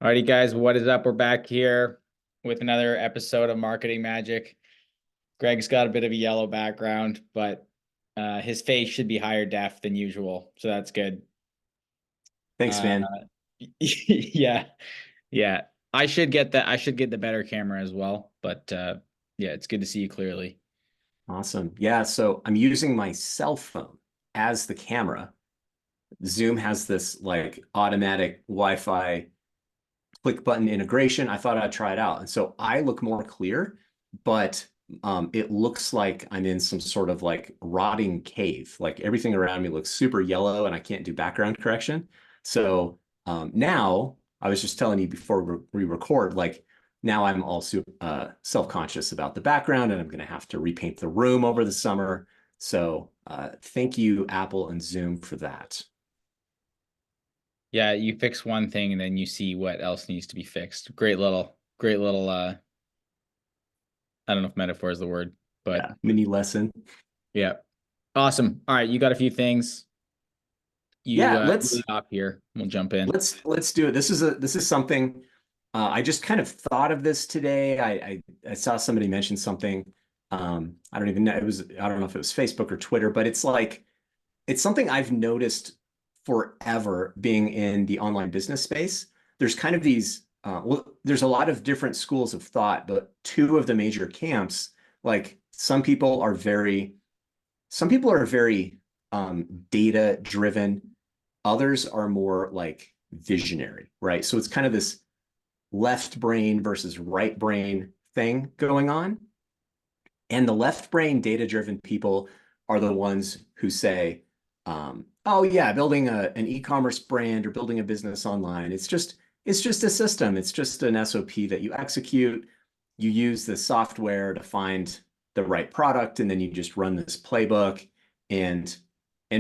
Alrighty, guys, what is up? We're back here with another episode of Marketing Magic. Greg's got a bit of a yellow background, but his face should be higher def than usual, so that's good. Thanks, Uh, man. yeah, yeah. I should get that. I should get the better camera as well, but yeah, it's good to see you clearly. Awesome. Yeah, so I'm using my cell phone as the camera. Zoom has this like automatic Wi-Fi click button integration. I thought I'd try it out. And so I look more clear, but it looks like I'm in some sort of like rotting cave. Like everything around me looks super yellow and I can't do background correction. So now I was just telling you before we record, like now I'm also self-conscious about the background and I'm going to have to repaint the room over the summer. So thank you, Apple and Zoom, for that. Yeah, you fix one thing and then you see what else needs to be fixed. Great little I don't know if metaphor is the word, but Yeah, mini lesson. yeah. Awesome. All right, you got a few things. You Yeah, lead off here. We'll jump in. let's do it. This is something I just kind of thought of this today. I saw somebody mention something. I don't even know. I don't know if it was Facebook or Twitter, but it's something I've noticed forever being in the online business space. There's kind of these well, there's a lot of different schools of thought, but two of the major camps, like some people are very data driven. Others are more like visionary, right? So it's kind of this left brain versus right brain thing going on. And the left brain data driven people are the ones who say, oh yeah, building an e-commerce brand or building a business online, it's just a system. It's just an SOP that you execute. You use the software to find the right product, and then you just run this playbook and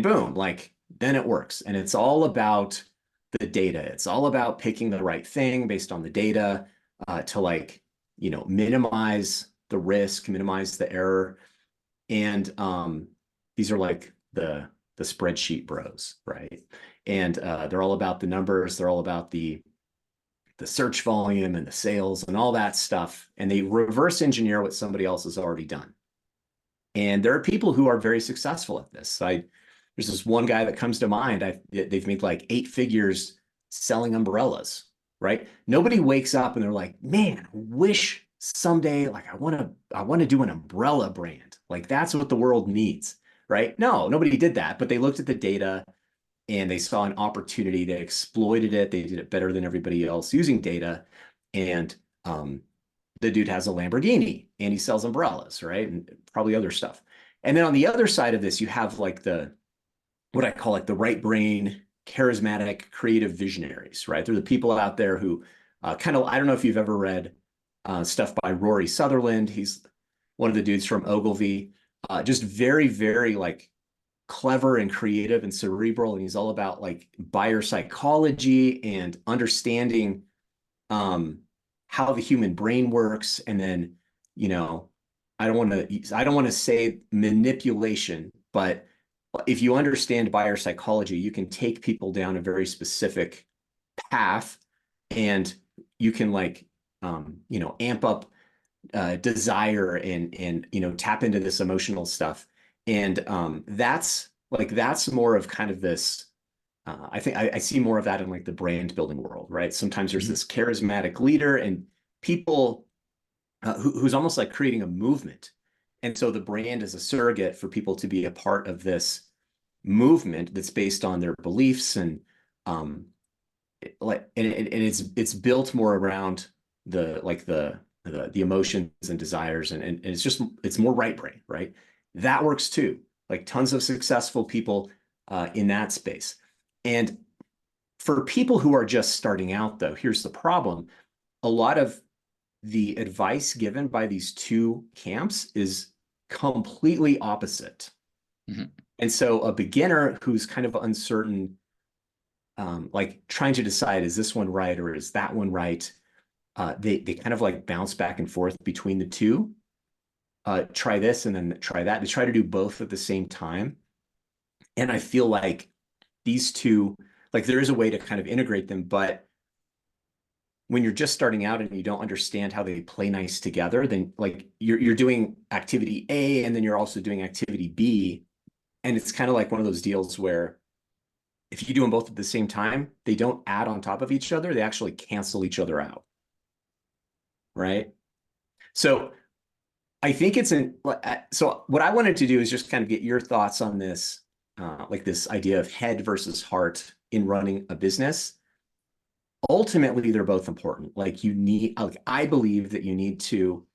boom, like then it works. And it's all about the data. It's all about picking the right thing based on the data to like, minimize the risk, minimize the error. And these are like the spreadsheet bros, right? And they're all about the numbers. They're all about the search volume and the sales and all that stuff. And they reverse engineer what somebody else has already done. And there are people who are very successful at this. There's this one guy that comes to mind. They've made like 8 figures selling umbrellas, right? Nobody wakes up and they're like, man, I wish someday like I want to do an umbrella brand. Like that's what the world needs, right? No, nobody did that, but they looked at the data and they saw an opportunity. They exploited it. They did it better than everybody else using data. And the dude has a Lamborghini and he sells umbrellas, right? And probably other stuff. And then on the other side of this, you have like what I call like the right brain, charismatic, creative visionaries, right? They're the people out there who I don't know if you've ever read stuff by Rory Sutherland. He's one of the dudes from Ogilvy, just very, very like clever and creative and cerebral. And he's all about like buyer psychology and understanding um, how the human brain works. And then, you know, I don't want to say manipulation, but if you understand buyer psychology, you can take people down a very specific path and you can like amp up desire and tap into this emotional stuff. And that's more of kind of this I think I see more of that in like the brand building world, right? Sometimes there's Mhm. this charismatic leader and people who's almost like creating a movement. And so the brand is a surrogate for people to be a part of this movement that's based on their beliefs and it's built more around the emotions and desires and it's more right brain, right? That works too. Like tons of successful people in that space. And for people who are just starting out, though, here's the problem. A lot of the advice given by these two camps is completely opposite. Mhm. And so a beginner who's kind of uncertain, like trying to decide, is this one right or is that one right? They kind of like bounce back and forth between the two. Try this and then try that. They try to do both at the same time. And I feel like these two, like there is a way to kind of integrate them, but when you're just starting out and you don't understand how they play nice together, then like you're doing activity A and then you're also doing activity B. And it's kind of like one of those deals where if you do them both at the same time, they don't add on top of each other. They actually cancel each other out. Right. So I think so what I wanted to do is just kind of get your thoughts on this, like this idea of head versus heart in running a business. Ultimately, they're both important. Like I believe that you need to,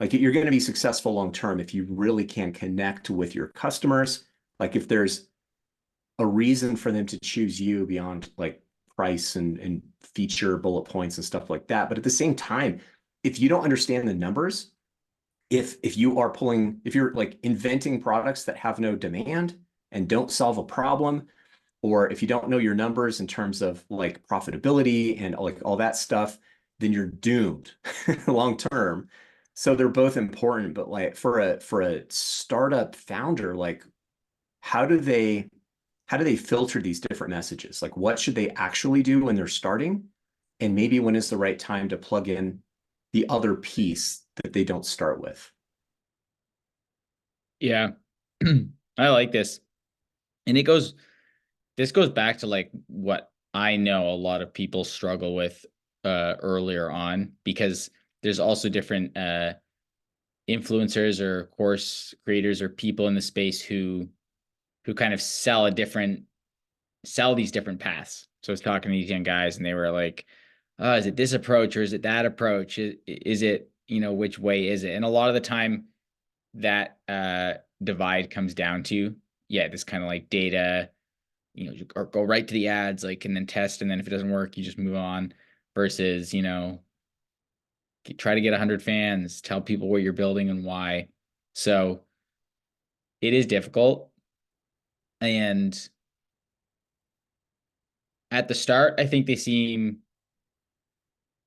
like you're going to be successful long term if you really can connect with your customers. Like if there's a reason for them to choose you beyond like price and feature bullet points and stuff like that. But at the same time, if you don't understand the numbers, if you're like inventing products that have no demand and don't solve a problem, or if you don't know your numbers in terms of like profitability and like all that stuff, then you're doomed long term. So they're both important, but like for a startup founder, like how do they filter these different messages? Like what should they actually do when they're starting? And maybe when is the right time to plug in the other piece that they don't start with? Yeah. I like this. And this goes back to like what I know a lot of people struggle with earlier on, because there's also different influencers or course creators or people in the space who kind of sell these different paths. So I was talking to these young guys and they were like, oh, is it this approach or is it that approach? Is it, which way is it? And a lot of the time that divide comes down to, yeah, this kind of like data, or go right to the ads, like, and then test. And then if it doesn't work, you just move on versus, try to get 100 fans, tell people what you're building and why. So it is difficult. And at the start, I think they seem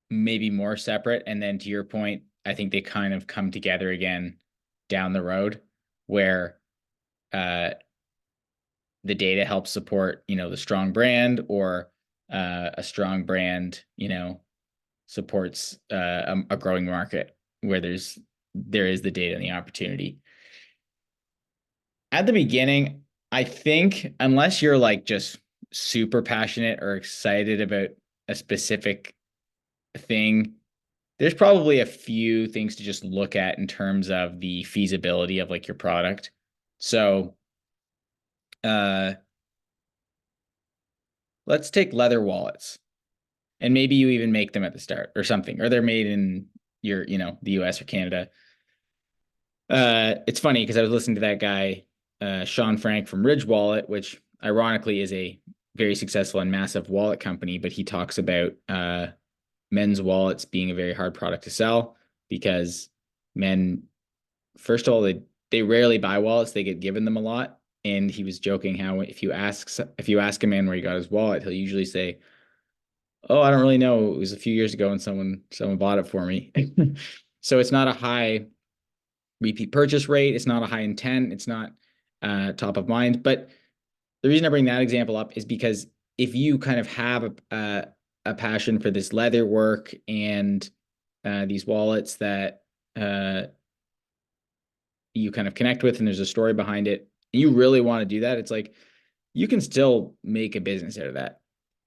maybe more separate. And then to your point, I think they kind of come together again down the road where the data helps support, the strong brand, or a strong brand, supports a growing market where there is the data and the opportunity. At the beginning, I think unless you're like just super passionate or excited about a specific thing, there's probably a few things to just look at in terms of the feasibility of like your product. So, uh, let's take leather wallets, and maybe you even make them at the start or something, or they're made in the US or Canada. It's funny because I was listening to that guy, Sean Frank from Ridge Wallet, which ironically is a very successful and massive wallet company, but he talks about men's wallets being a very hard product to sell because men, first of all, they rarely buy wallets, they get given them a lot. And he was joking how if you ask a man where he got his wallet, he'll usually say, "Oh, I don't really know. It was a few years ago and someone bought it for me." So it's not a high repeat purchase rate. It's not a high intent. It's not top of mind. But the reason I bring that example up is because if you kind of have a passion for this leather work and these wallets that you kind of connect with, and there's a story behind it, and you really want to do that, it's like you can still make a business out of that.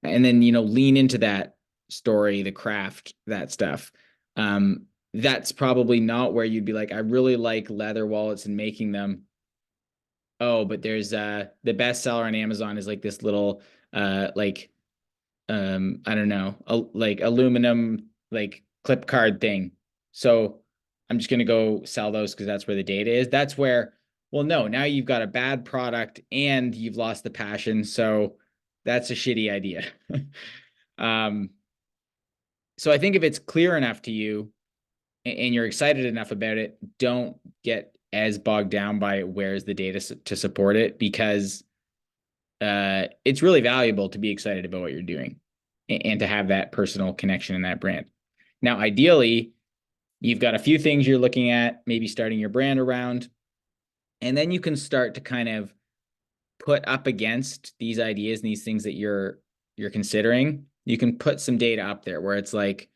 And then, lean into that story, the craft, that stuff. That's probably not where you'd be like, I really like leather wallets and making them. Oh, but there's the best seller on Amazon is like this little like I don't know, like aluminum like clip card thing. So I'm just gonna go sell those because that's where the data is. That's where, well, no, now you've got a bad product and you've lost the passion. So that's a shitty idea. um, so I think if it's clear enough to you and you're excited enough about it, don't get as bogged down by where's the data to support it, because it's really valuable to be excited about what you're doing and to have that personal connection in that brand. Now, ideally, you've got a few things you're looking at, maybe starting your brand around, and then you can start to kind of put up against these ideas and these things that you're considering you can put some data up there where it's like,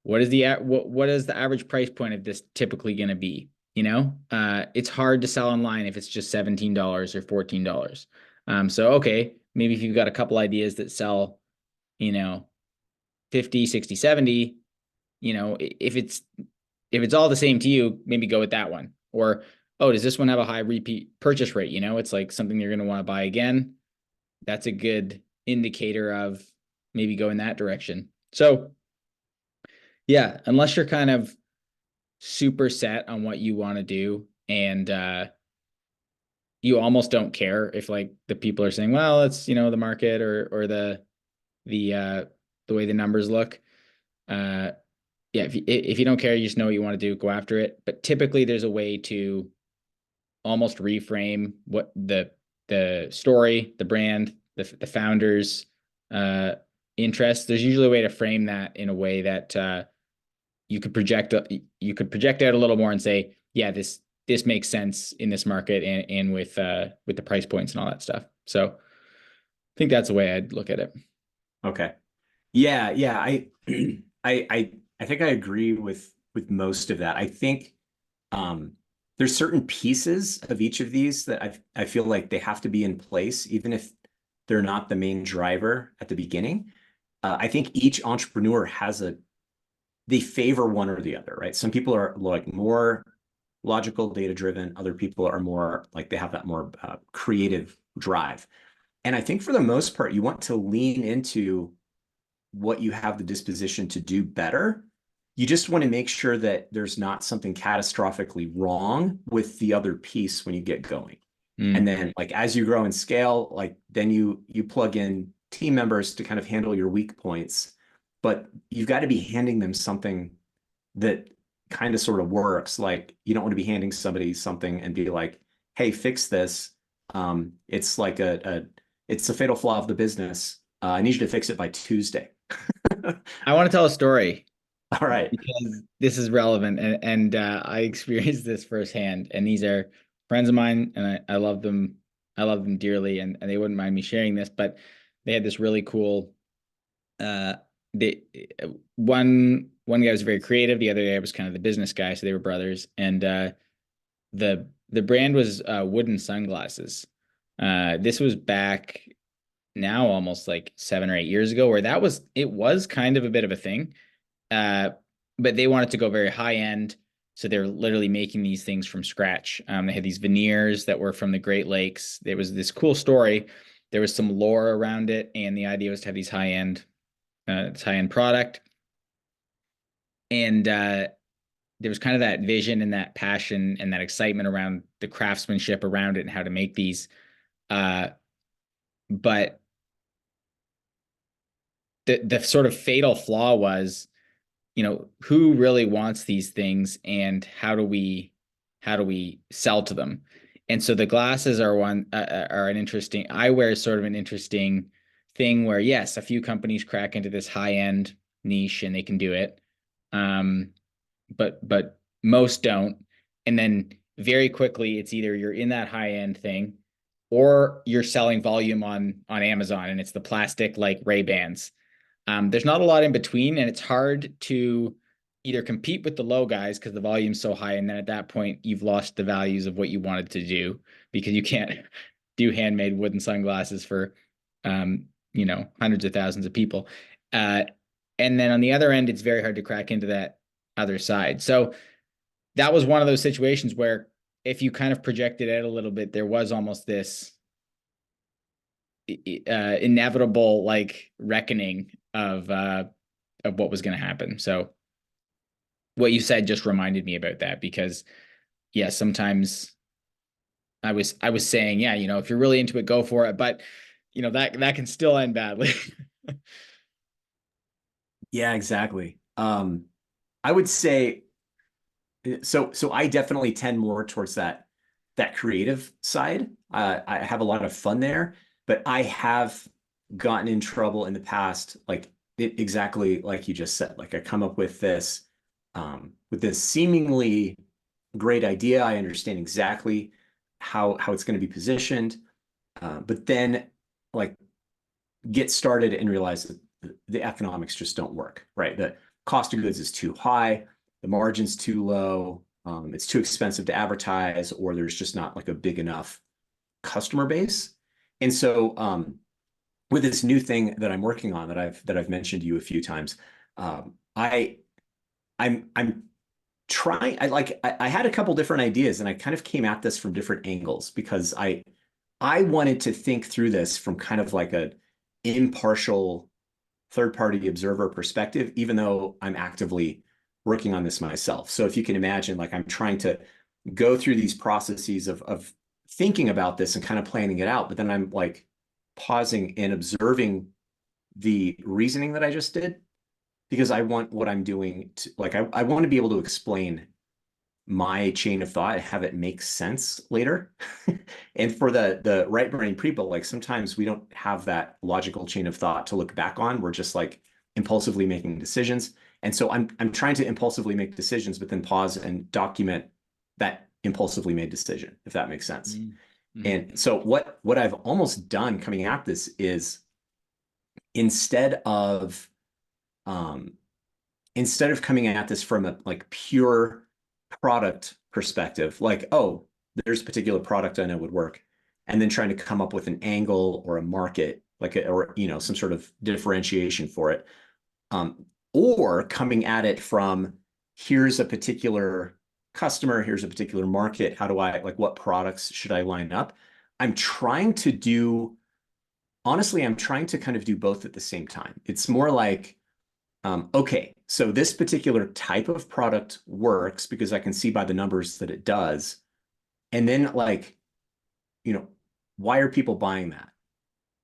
what is the average price point of this typically going to be? It's hard to sell online if it's just $17 or $14. So okay, maybe if you've got a couple ideas that sell, 50, 60, 70, if it's all the same to you, maybe go with that one. Or, oh, does this one have a high repeat purchase rate? It's like something you're going to want to buy again. That's a good indicator of maybe go in that direction. So yeah, unless you're kind of super set on what you want to do and you almost don't care if like the people are saying, well, it's the market or the way the numbers look. Yeah, if you don't care, you just know what you want to do, go after it. But typically there's a way to almost reframe what the story, the brand, the founders interest. There's usually a way to frame that in a way that you could project out a little more and say, yeah, this makes sense in this market and with the price points and all that stuff. So I think that's the way I'd look at it. Okay. Yeah, yeah. I think I agree with most of that. I think there's certain pieces of each of these that I feel like they have to be in place, even if they're not the main driver at the beginning. I think each entrepreneur they favor one or the other, right? Some people are like more logical, data driven. Other people are more like they have that more creative drive. And I think for the most part, you want to lean into what you have the disposition to do better. You just want to make sure that there's not something catastrophically wrong with the other piece when you get going. And then like as you grow and scale, like then you plug in team members to kind of handle your weak points, but you've got to be handing them something that kind of sort of works. Like you don't want to be handing somebody something and be like, hey, fix this. It's like it's a fatal flaw of the business. I need you to fix it by Tuesday. I want to tell a story All right. because this is relevant and I experienced this firsthand. And these are friends of mine, and I love them. I love them dearly, and they wouldn't mind me sharing this. But they had this really cool. They one guy was very creative. The other guy was kind of the business guy. So they were brothers, and the brand was wooden sunglasses. This was back now almost like 7 or 8 years ago, where it was kind of a bit of a thing. But they wanted to go very high end. So they're literally making these things from scratch. They had these veneers that were from the Great Lakes. There was this cool story. There was some lore around it, and the idea was to have these high-end product. And there was kind of that vision and that passion and that excitement around the craftsmanship around it and how to make these. But the sort of fatal flaw was, who really wants these things and how do we sell to them? And so the glasses are an interesting, eyewear is sort of an interesting thing where yes, a few companies crack into this high end niche and they can do it. But most don't. And then very quickly it's either you're in that high end thing or you're selling volume on Amazon and it's the plastic like Ray-Bans. There's not a lot in between, and it's hard to either compete with the low guys because the volume's so high, and then at that point you've lost the values of what you wanted to do because you can't do handmade wooden sunglasses for hundreds of thousands of people. And then on the other end, it's very hard to crack into that other side. So that was one of those situations where if you kind of projected out a little bit, there was almost this inevitable like reckoning of what was going to happen. So what you said just reminded me about that because yeah, sometimes I was saying, yeah, if you're really into it, go for it. But that can still end badly. Yeah, exactly. I would say so I definitely tend more towards that creative side. I have a lot of fun there, but I have gotten in trouble in the past, like exactly like you just said. Like I come up with this seemingly great idea. I understand exactly how it's going to be positioned, but then like get started and realize that the economics just don't work, right? The cost of goods is too high, the margin's too low, it's too expensive to advertise, or there's just not like a big enough customer base. And so with this new thing that I'm working on that I've mentioned to you a few times, I'm trying. I had a couple different ideas, and I kind of came at this from different angles because I wanted to think through this from kind of like a impartial third party observer perspective, even though I'm actively working on this myself. So if you can imagine, like I'm trying to go through these processes of thinking about this and kind of planning it out, but then I'm like pausing and observing the reasoning that I just did because I want what I'm doing to like I want to be able to explain my chain of thought and have it make sense later. And for the right brain people, like sometimes we don't have that logical chain of thought to look back on. We're just like impulsively making decisions. And so I'm trying to impulsively make decisions, but then pause and document that impulsively made decision, if that makes sense. Mm-hmm. And so what I've almost done coming at this is instead of um instead of coming at this from a like pure product perspective, like, oh, there's a particular product I know would work, and then trying to come up with an angle or a market, like or some sort of differentiation for it, or coming at it from here's a particular customer, here's a particular market, how do I like what products should I line up? I'm trying to do honestly, I'm trying to kind of do both at the same time. It's more like okay, so this particular type of product works because I can see by the numbers that it does. And then like, why are people buying that?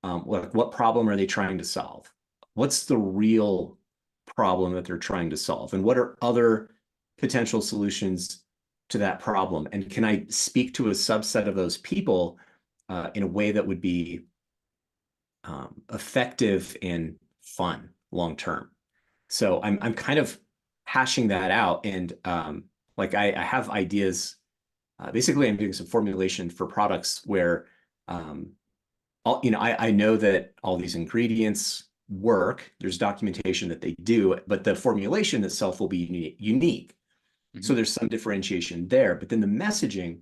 Like what problem are they trying to solve? What's the real problem that they're trying to solve? And what are other potential solutions to that problem? And can I speak to a subset of those people in a way that would be effective and fun long term? So I'm kind of hashing that out, and like I have ideas. Basically, I'm doing some formulation for products where I know that all these ingredients work. There's documentation that they do, but the formulation itself will be unique. Mm-hmm. So there's some differentiation there. But then the messaging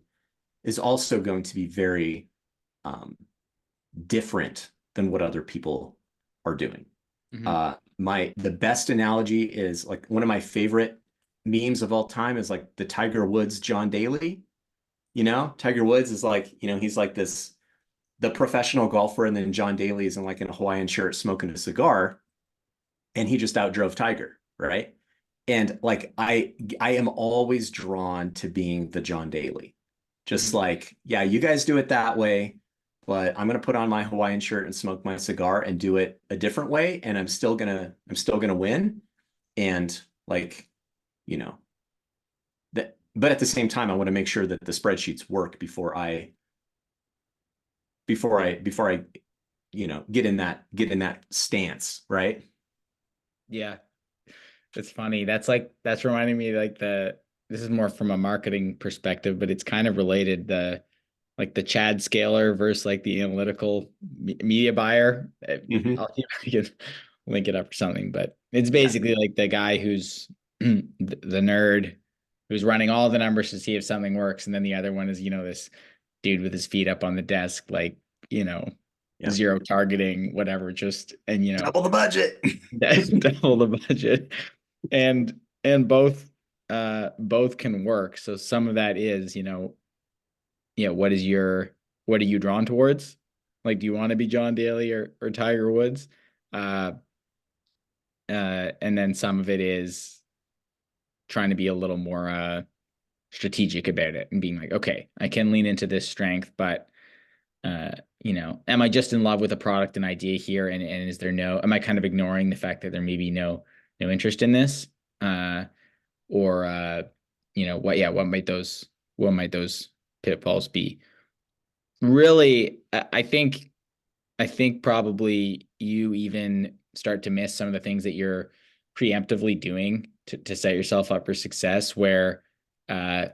is also going to be very different than what other people are doing. Mm-hmm. The best analogy is like one of my favorite memes of all time is like the Tiger Woods John Daly. Tiger Woods is like, he's like the professional golfer, and then John Daly is in like in a Hawaiian shirt smoking a cigar, and he just outdrove Tiger, right? And like I am always drawn to being the John Daly. Just mm-hmm. like, yeah, you guys do it that way, but I'm gonna put on my Hawaiian shirt and smoke my cigar and do it a different way, and I'm still gonna win. And like, that, but at the same time, I want to make sure that the spreadsheets work before I get in that stance, right? Yeah. It's funny. That's reminding me like this is more from a marketing perspective, but it's kind of related. The Chad scaler versus like the analytical media buyer. Mm-hmm. I'll see if I can link it up or something, but it's basically like the guy who's the nerd who's running all the numbers to see if something works. And then the other one is, this dude with his feet up on the desk, like, zero targeting, whatever, just, and, double the budget, double the budget. And both can work. So some of that is, what are you drawn towards? Like, do you want to be John Daly or Tiger Woods? And then some of it is trying to be a little more strategic about it and being like, okay, I can lean into this strength, but am I just in love with a product and idea here? And is there am I kind of ignoring the fact that there may be no interest in this? Or what might those pitfalls be? Really, I think probably you even start to miss some of the things that you're preemptively doing to set yourself up for success, where 5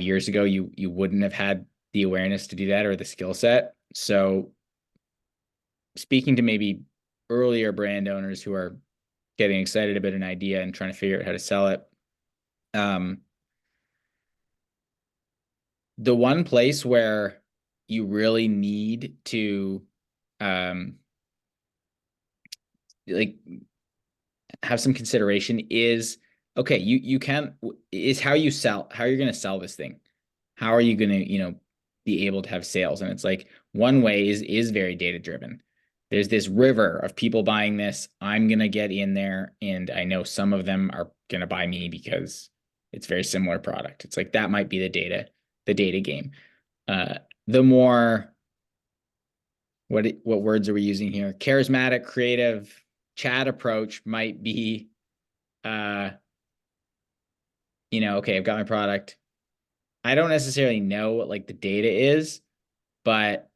years ago you wouldn't have had the awareness to do that or the skill set. So speaking to maybe earlier brand owners who are getting excited about an idea and trying to figure out how to sell it. The one place where you really need to like have some consideration is, okay, you can, is how you sell, how you're going to sell this thing. How are you going to, be able to have sales? And it's like, one way is very data driven. There's this river of people buying this. I'm going to get in there, and I know some of them are going to buy me because it's very similar product. It's like, that might be the data game. The more, what words are we using here? Charismatic, creative chat approach might be, okay, I've got my product. I don't necessarily know what like the data is, but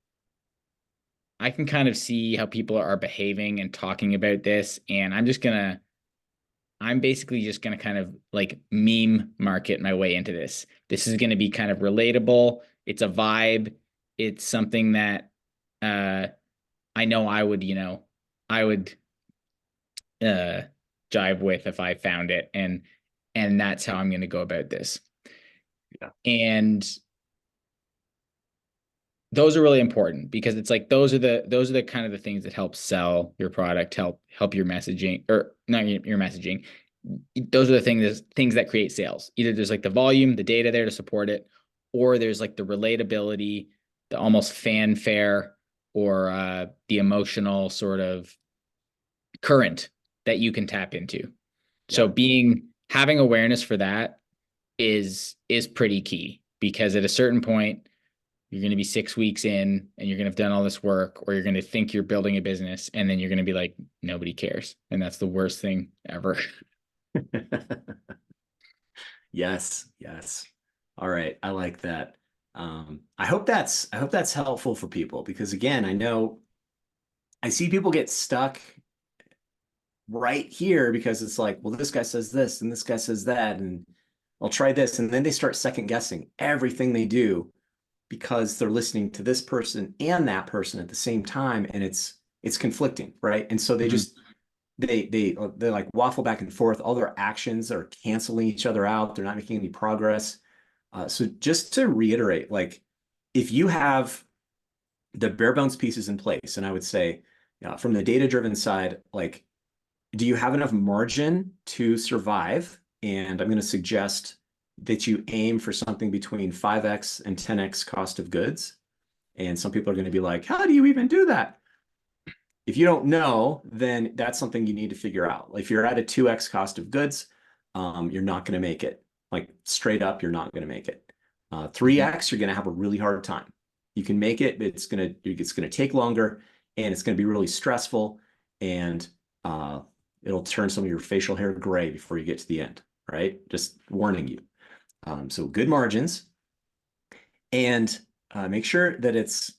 I can kind of see how people are behaving and talking about this. And I'm basically just gonna kind of like meme market my way into this. This is gonna be kind of relatable. It's a vibe. It's something that I know I would jive with if I found it. And that's how I'm gonna go about this. Yeah. And those are really important, because it's like those are the kind of the things that help sell your product, help your messaging, or not your messaging. Those are the things that create sales. Either there's like the volume, the data there to support it, or there's like the relatability, the almost fanfare, or the emotional sort of current that you can tap into. So having awareness for that is pretty key, because at a certain point you're going to be 6 weeks in and you're going to have done all this work, or you're going to think you're building a business, and then you're going to be like, nobody cares. And that's the worst thing ever. Yes. All right. I like that. I hope that's helpful for people, because again, I know I see people get stuck right here because it's like, well, this guy says this and this guy says that, and I'll try this. And then they start second guessing everything they do because they're listening to this person and that person at the same time. And it's conflicting, right? And so they just, they like waffle back and forth. All their actions are canceling each other out. They're not making any progress. So just to reiterate, like, if you have the bare bones pieces in place, and I would say, from the data driven side, like, do you have enough margin to survive? And I'm going to suggest that you aim for something between 5x and 10x cost of goods. And some people are going to be like, how do you even do that? If you don't know, then that's something you need to figure out. If you're at a 2x cost of goods, you're not going to make it. Like, straight up, you're not going to make it. 3x, you're going to have a really hard time. You can make it, but it's going to take longer, and it's going to be really stressful, and it'll turn some of your facial hair gray before you get to the end, right? Just warning you. So good margins, and make sure that it's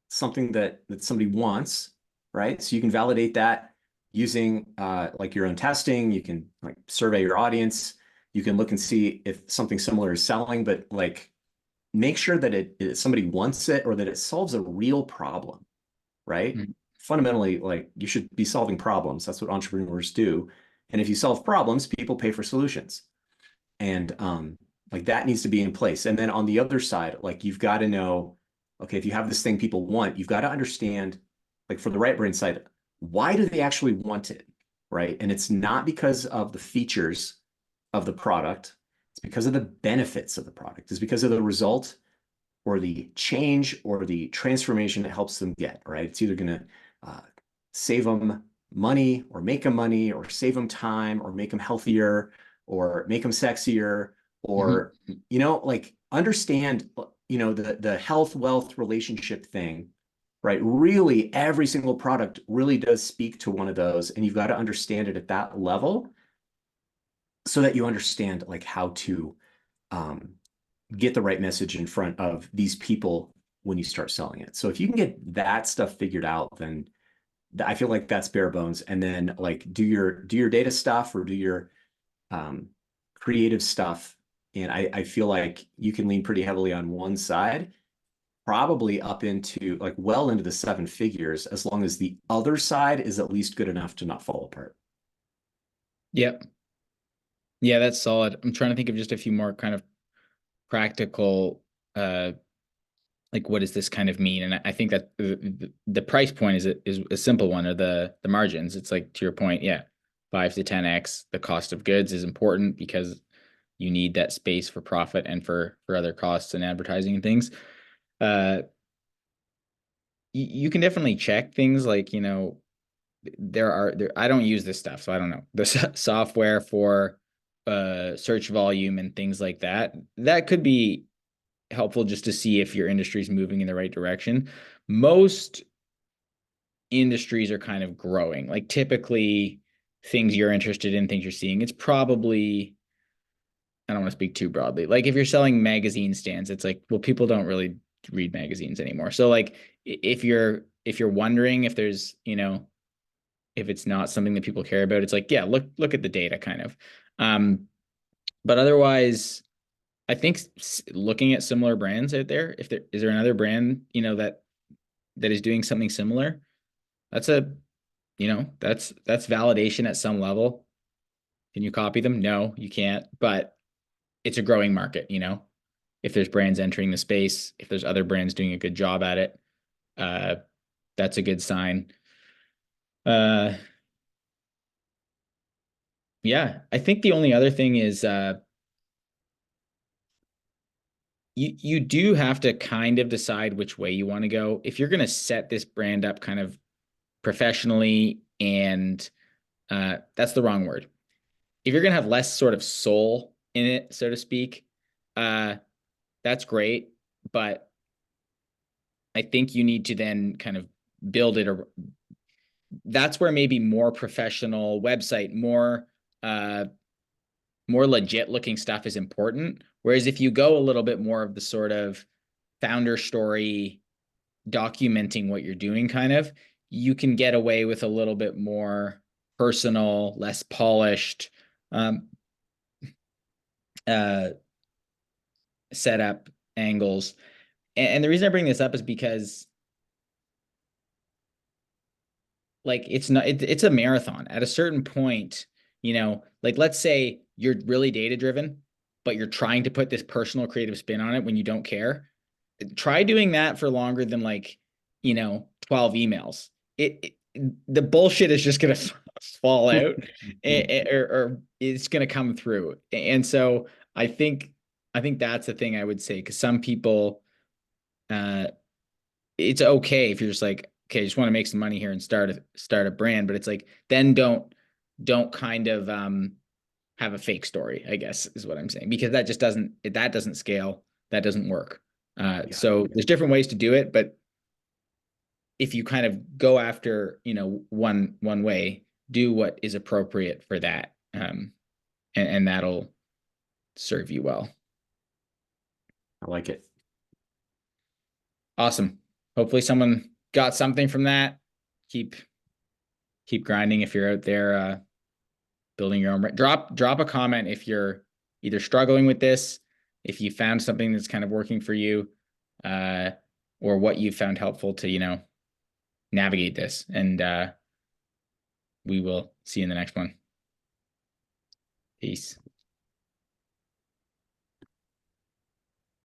something that somebody wants, right? So you can validate that using like your own testing. You can like survey your audience. You can look and see if something similar is selling, but like, make sure that somebody wants it, or that it solves a real problem, right? Mm-hmm. Fundamentally, like, you should be solving problems. That's what entrepreneurs do. And if you solve problems, people pay for solutions. And like, that needs to be in place. And then on the other side, like, you've got to know, okay, if you have this thing people want, you've got to understand, like, for the right brain side, why do they actually want it, right? And it's not because of the features of the product. It's because of the benefits of the product. It's because of the result, or the change, or the transformation it helps them get, right? It's either going to save them money, or make them money, or save them time, or make them healthier, or make them sexier, or, like, understand, the health wealth relationship thing, right? Really, every single product really does speak to one of those, and you've got to understand it at that level, so that you understand like how to get the right message in front of these people when you start selling it. So if you can get that stuff figured out, then I feel like that's bare bones. And then like, do your data stuff, or do your creative stuff. And I feel like you can lean pretty heavily on one side, probably up into like well into the seven figures, as long as the other side is at least good enough to not fall apart. Yep. Yeah, that's solid. I'm trying to think of just a few more kind of practical, like what does this kind of mean? And I think that the price point is a simple one, or the margins. It's like, to your point, yeah, 5 to 10x the cost of goods is important because you need that space for profit and for other costs and advertising and things. You can definitely check things like, I don't use this stuff, so I don't know. The software for search volume and things like that. That could be helpful just to see if your industry is moving in the right direction. Most industries are kind of growing. Like typically things you're interested in, things you're seeing, it's probably, I don't want to speak too broadly. Like if you're selling magazine stands, it's like, well, people don't really read magazines anymore. So like if you're wondering if there's, if it's not something that people care about, it's like, yeah, look at the data kind of. But otherwise, I think looking at similar brands out there, if there is there another brand, that is doing something similar, that's that's validation at some level. Can you copy them? No, you can't, but it's a growing market, If there's brands entering the space, if there's other brands doing a good job at it, uh, that's a good sign. Uh, yeah, I think the only other thing is you do have to kind of decide which way you want to go. If you're going to set this brand up kind of professionally, and that's the wrong word. If you're going to have less sort of soul in it, so to speak, that's great. But I think you need to then kind of build it. That's where maybe more professional website, more legit looking stuff is important. Whereas if you go a little bit more of the sort of founder story, documenting what you're doing kind of, you can get away with a little bit more personal, less polished setup angles. And the reason I bring this up is because like it's a marathon. At a certain point, like let's say you're really data driven, but you're trying to put this personal creative spin on it when you don't care. Try doing that for longer than 12 emails. The bullshit is just gonna fall out, or it's gonna come through. And so I think that's the thing I would say, because some people, uh it's okay if you're just like, okay, I just want to make some money here and start a brand, but it's like, then don't kind of have a fake story, I guess is what I'm saying, because that doesn't scale, that doesn't work. Yeah. So there's different ways to do it, but if you kind of go after, one way, do what is appropriate for that, and that'll serve you well. I like it. Awesome. Hopefully someone got something from that. Keep grinding if you're out there building your own. Drop a comment if you're either struggling with this, if you found something that's kind of working for you, or what you found helpful to navigate this. And we will see you in the next one. Peace.